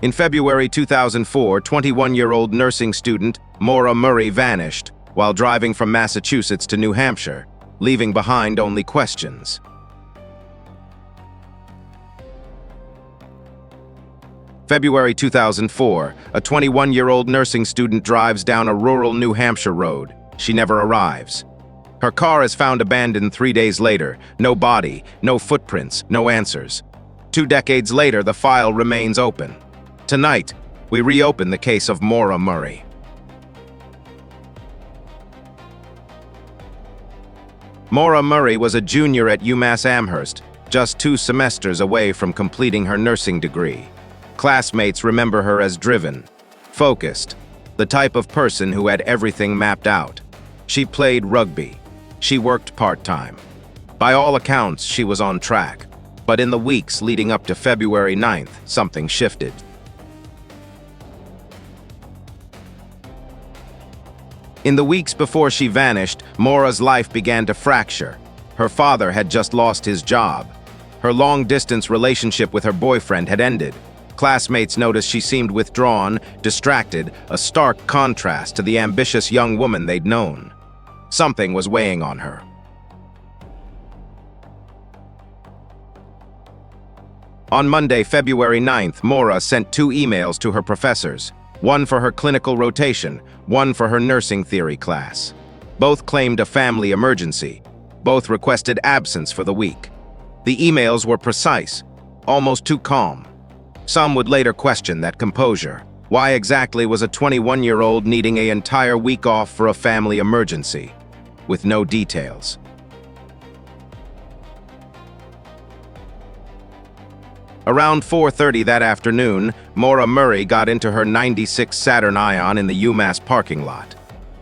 In February 2004, 21-year-old nursing student Maura Murray vanished while driving from Massachusetts to New Hampshire, leaving behind only questions. February 2004, a 21-year-old nursing student drives down a rural New Hampshire road. She never arrives. Her car is found abandoned 3 days later. No body, no footprints, no answers. 2 decades later, the file remains open. Tonight, we reopen the case of Maura Murray. Maura Murray was a junior at UMass Amherst, just 2 semesters away from completing her nursing degree. Classmates remember her as driven, focused, the type of person who had everything mapped out. She played rugby. She worked part-time. By all accounts, she was on track. But in the weeks leading up to February 9th, something shifted. In the weeks before she vanished, Maura's life began to fracture. Her father had just lost his job. Her long-distance relationship with her boyfriend had ended. Classmates noticed she seemed withdrawn, distracted, a stark contrast to the ambitious young woman they'd known. Something was weighing on her. On Monday, February 9th, Maura sent 2 emails to her professors, one for her clinical rotation, one for her nursing theory class. Both claimed a family emergency. Both requested absence for the week. The emails were precise, almost too calm. Some would later question that composure. Why exactly was a 21-year-old needing an entire week off for a family emergency? With no details. Around 4:30 that afternoon, Maura Murray got into her '96 Saturn Ion in the UMass parking lot.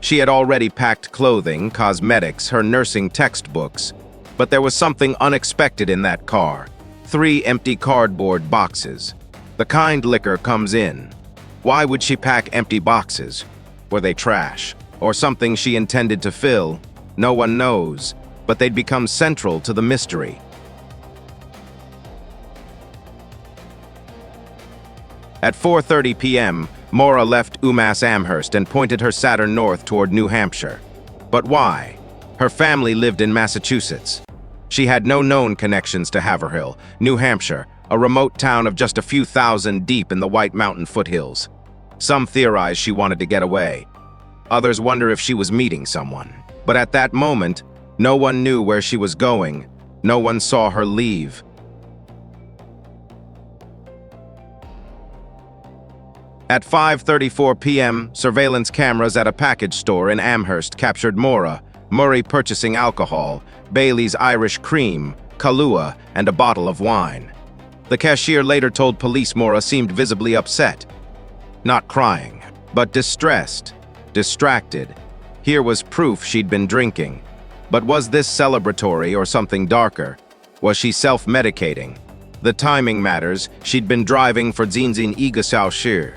She had already packed clothing, cosmetics, her nursing textbooks, but there was something unexpected in that car. 3 empty cardboard boxes. The kind liquor comes in. Why would she pack empty boxes? Were they trash? Or something she intended to fill? No one knows, but they'd become central to the mystery. At 4:30 p.m., Maura left UMass Amherst and pointed her Saturn north toward New Hampshire. But why? Her family lived in Massachusetts. She had no known connections to Haverhill, New Hampshire, a remote town of just a few thousand deep in the White Mountain foothills. Some theorize she wanted to get away. Others wonder if she was meeting someone. But at that moment, no one knew where she was going. No one saw her leave. At 5:34 p.m., surveillance cameras at a package store in Amherst captured Maura Murray purchasing alcohol, Bailey's Irish Cream, Kahlua, and a bottle of wine. The cashier later told police Maura seemed visibly upset. Not crying, but distressed, distracted. Here was proof she'd been drinking. But was this celebratory or something darker? Was she self-medicating? The timing matters. She'd been driving for Zinzin Hampshire.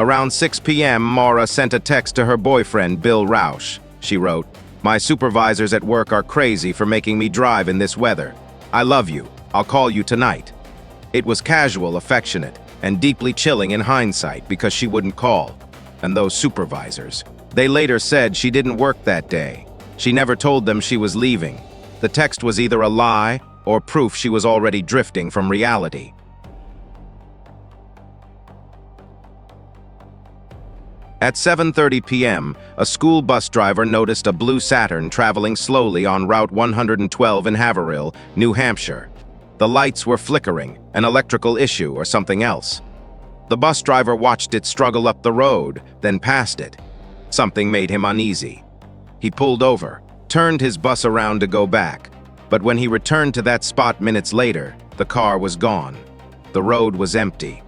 Around 6 p.m., Maura sent a text to her boyfriend, Bill Rausch. She wrote, "My supervisors at work are crazy for making me drive in this weather. I love you. I'll call you tonight." It was casual, affectionate, and deeply chilling in hindsight because she wouldn't call. And those supervisors. They later said she didn't work that day. She never told them she was leaving. The text was either a lie or proof she was already drifting from reality. At 7:30 p.m., a school bus driver noticed a blue Saturn traveling slowly on Route 112 in Haverhill, New Hampshire. The lights were flickering, an electrical issue or something else. The bus driver watched it struggle up the road, then past it. Something made him uneasy. He pulled over, turned his bus around to go back. But when he returned to that spot minutes later, the car was gone. The road was empty.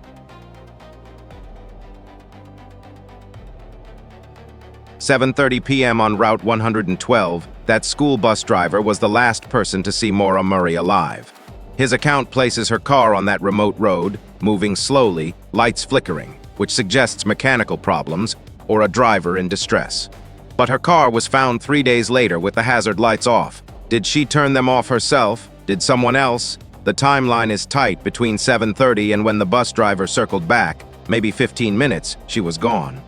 7:30 p.m. on Route 112, that school bus driver was the last person to see Maura Murray alive. His account places her car on that remote road, moving slowly, lights flickering, which suggests mechanical problems or a driver in distress. But her car was found 3 days later with the hazard lights off. Did she turn them off herself? Did someone else? The timeline is tight between 7:30 and when the bus driver circled back. Maybe 15 minutes, she was gone.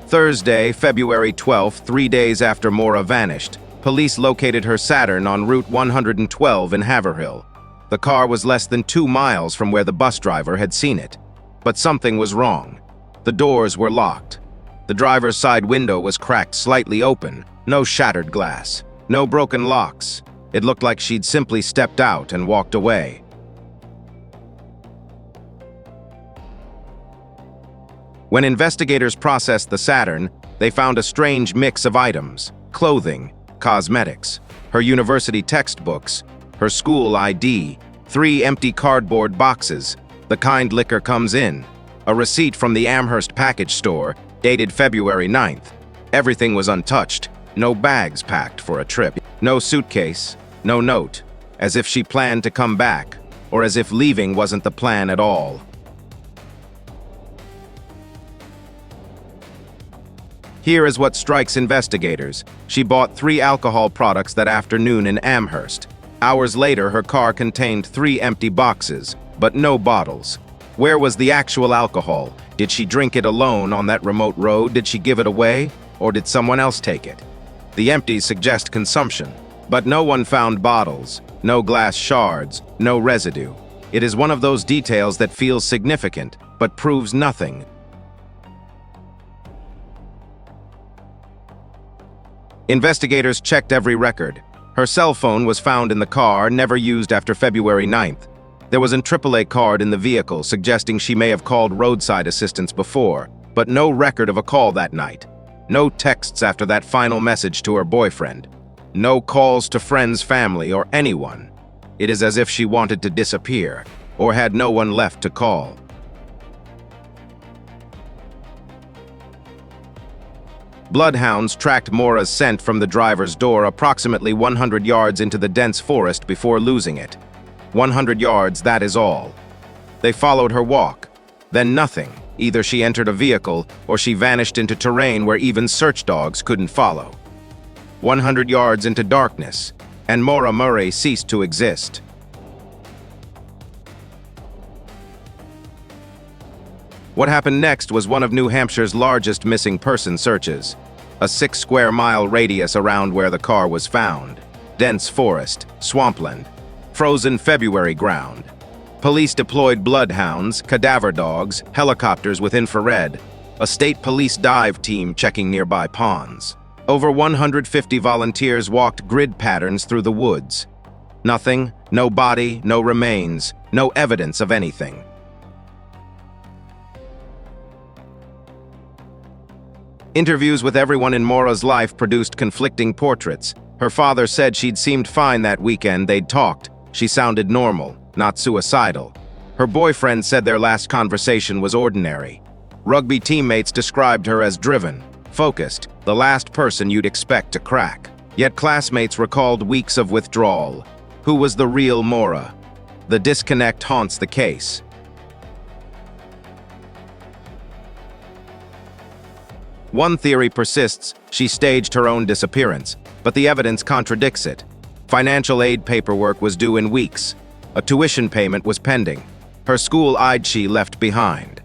Thursday, February 12th, 3 days after Maura vanished, police located her Saturn on Route 112 in Haverhill. The car was less than 2 miles from where the bus driver had seen it. But something was wrong. The doors were locked. The driver's side window was cracked slightly open, no shattered glass, no broken locks. It looked like she'd simply stepped out and walked away. When investigators processed the Saturn, they found a strange mix of items: clothing, cosmetics, her university textbooks, her school ID, 3 empty cardboard boxes, the kind liquor comes in, a receipt from the Amherst package store, dated February 9th. Everything was untouched, no bags packed for a trip, no suitcase, no note, as if she planned to come back, or as if leaving wasn't the plan at all. Here is what strikes investigators. She bought 3 alcohol products that afternoon in Amherst. Hours later, her car contained 3 empty boxes, but no bottles. Where was the actual alcohol? Did she drink it alone on that remote road? Did she give it away? Or did someone else take it? The empties suggest consumption, but no one found bottles, no glass shards, no residue. It is one of those details that feels significant, but proves nothing. Investigators checked every record. Her cell phone was found in the car, never used after February 9th. There was an AAA card in the vehicle suggesting she may have called roadside assistance before, but no record of a call that night. No texts after that final message to her boyfriend. No calls to friends, family, or anyone. It is as if she wanted to disappear, or had no one left to call. Bloodhounds tracked Maura's scent from the driver's door approximately 100 yards into the dense forest before losing it. 100 yards, that is all. They followed her walk. Then nothing. Either she entered a vehicle or she vanished into terrain where even search dogs couldn't follow. 100 yards into darkness, and Maura Murray ceased to exist. What happened next was one of New Hampshire's largest missing person searches. A 6-square-mile radius around where the car was found. Dense forest, swampland, frozen February ground. Police deployed bloodhounds, cadaver dogs, helicopters with infrared, a state police dive team checking nearby ponds. Over 150 volunteers walked grid patterns through the woods. Nothing, no body, no remains, no evidence of anything. Interviews with everyone in Maura's life produced conflicting portraits. Her father said she'd seemed fine that weekend they'd talked. She sounded normal, not suicidal. Her boyfriend said their last conversation was ordinary. Rugby teammates described her as driven, focused, the last person you'd expect to crack. Yet classmates recalled weeks of withdrawal. Who was the real Maura? The disconnect haunts the case. One theory persists: she staged her own disappearance, but the evidence contradicts it. Financial aid paperwork was due in weeks. A tuition payment was pending. Her school ID she left behind.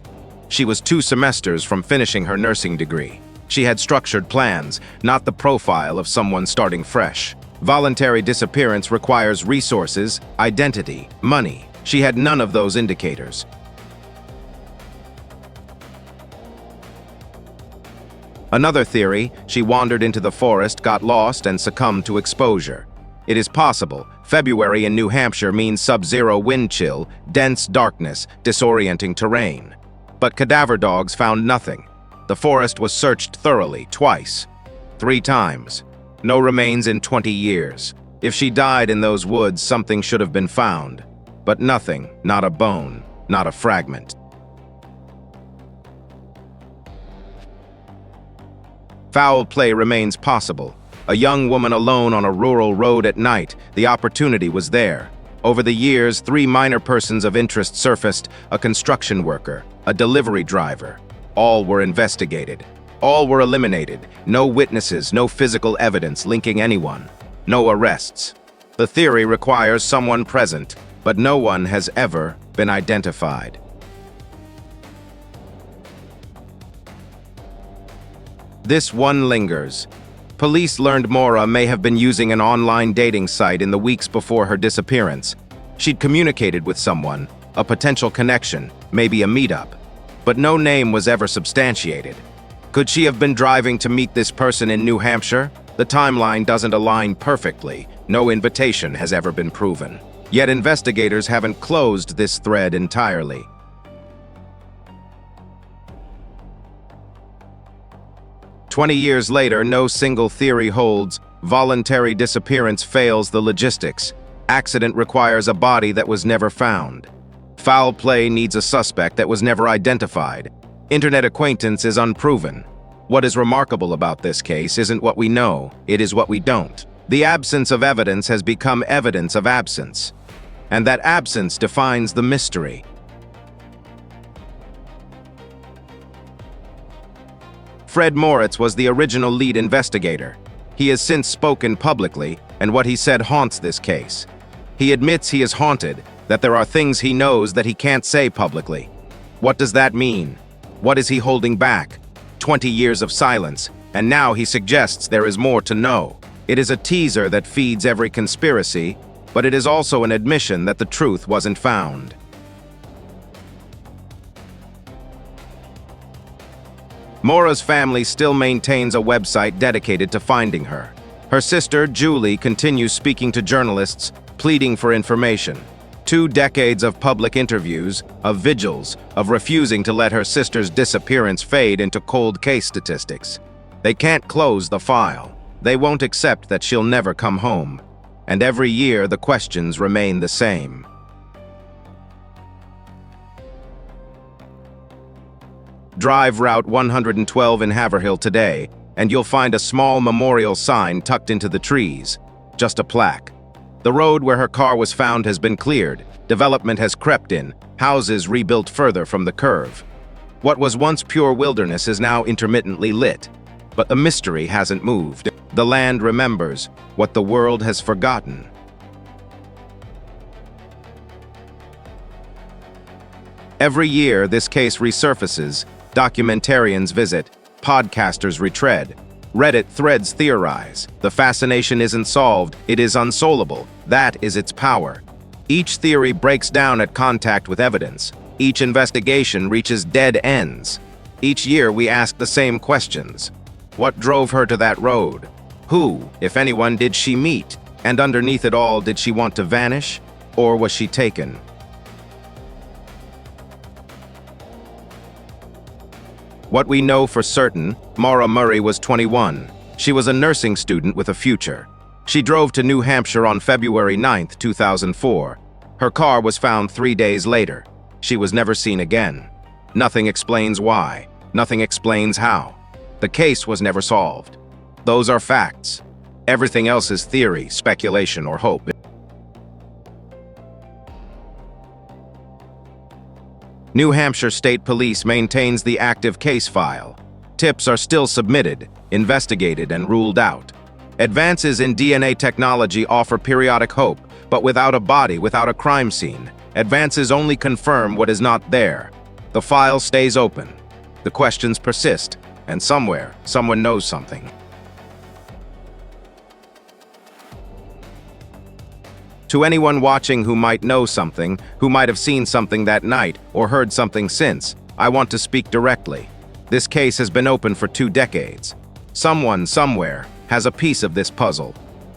She was 2 semesters from finishing her nursing degree. She had structured plans, not the profile of someone starting fresh. Voluntary disappearance requires resources, identity, money. She had none of those indicators. Another theory: she wandered into the forest, got lost, and succumbed to exposure. It is possible. February in New Hampshire means sub-zero wind chill, dense darkness, disorienting terrain. But cadaver dogs found nothing. The forest was searched thoroughly, twice. 3 times. No remains in 20 years. If she died in those woods, something should have been found. But nothing, not a bone, not a fragment. Foul play remains possible. A young woman alone on a rural road at night, the opportunity was there. Over the years, 3 minor persons of interest surfaced: a construction worker, a delivery driver. All were investigated. All were eliminated. No witnesses, no physical evidence linking anyone. No arrests. The theory requires someone present, but no one has ever been identified. This one lingers. Police learned Maura may have been using an online dating site in the weeks before her disappearance. She'd communicated with someone, a potential connection, maybe a meetup, but no name was ever substantiated. Could she have been driving to meet this person in New Hampshire? The timeline doesn't align perfectly. No invitation has ever been proven. Yet investigators haven't closed this thread entirely. "20 years later, no single theory holds. Voluntary disappearance fails the logistics. Accident requires a body that was never found. Foul play needs a suspect that was never identified. Internet acquaintance is unproven. What is remarkable about this case isn't what we know, it is what we don't. The absence of evidence has become evidence of absence. And that absence defines the mystery." Fred Moritz was the original lead investigator. He has since spoken publicly, and what he said haunts this case. He admits he is haunted, that there are things he knows that he can't say publicly. What does that mean? What is he holding back? 20 years of silence, and now he suggests there is more to know. It is a teaser that feeds every conspiracy, but it is also an admission that the truth wasn't found. Maura's family still maintains a website dedicated to finding her. Her sister, Julie, continues speaking to journalists, pleading for information. 2 decades of public interviews, of vigils, of refusing to let her sister's disappearance fade into cold case statistics. They can't close the file. They won't accept that she'll never come home. And every year the questions remain the same. Drive Route 112 in Haverhill today, and you'll find a small memorial sign tucked into the trees. Just a plaque. The road where her car was found has been cleared. Development has crept in, houses rebuilt further from the curve. What was once pure wilderness is now intermittently lit. But the mystery hasn't moved. The land remembers what the world has forgotten. Every year, this case resurfaces. Documentarians visit, podcasters retread, Reddit threads theorize. The fascination isn't solved, it is unsolvable. That is its power. Each theory breaks down at contact with evidence. Each investigation reaches dead ends. Each year we ask the same questions. What drove her to that road? Who, if anyone, did she meet? And underneath it all, did she want to vanish? Or was she taken? What we know for certain, Maura Murray was 21. She was a nursing student with a future. She drove to New Hampshire on February 9, 2004. Her car was found 3 days later. She was never seen again. Nothing explains why. Nothing explains how. The case was never solved. Those are facts. Everything else is theory, speculation, or hope. New Hampshire State Police maintains the active case file. Tips are still submitted, investigated, and ruled out. Advances in DNA technology offer periodic hope, but without a body, without a crime scene, advances only confirm what is not there. The file stays open. The questions persist, and somewhere, someone knows something. To anyone watching who might know something, who might have seen something that night or heard something since, I want to speak directly. This case has been open for 2 decades. Someone, somewhere, has a piece of this puzzle.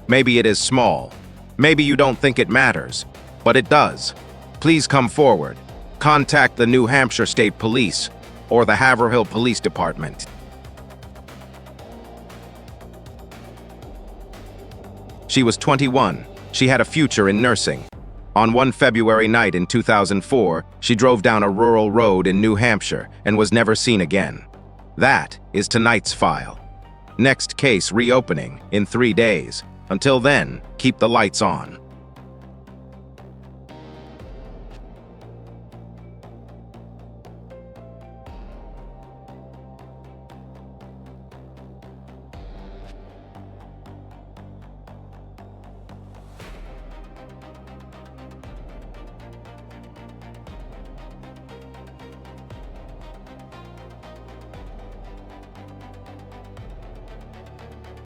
Maybe it is small. Maybe you don't think it matters, but it does. Please come forward. Contact the New Hampshire State Police or the Haverhill Police Department. She was 21. She had a future in nursing. On one February night in 2004, she drove down a rural road in New Hampshire and was never seen again. That is tonight's file. Next case reopening in 3 days. Until then, keep the lights on.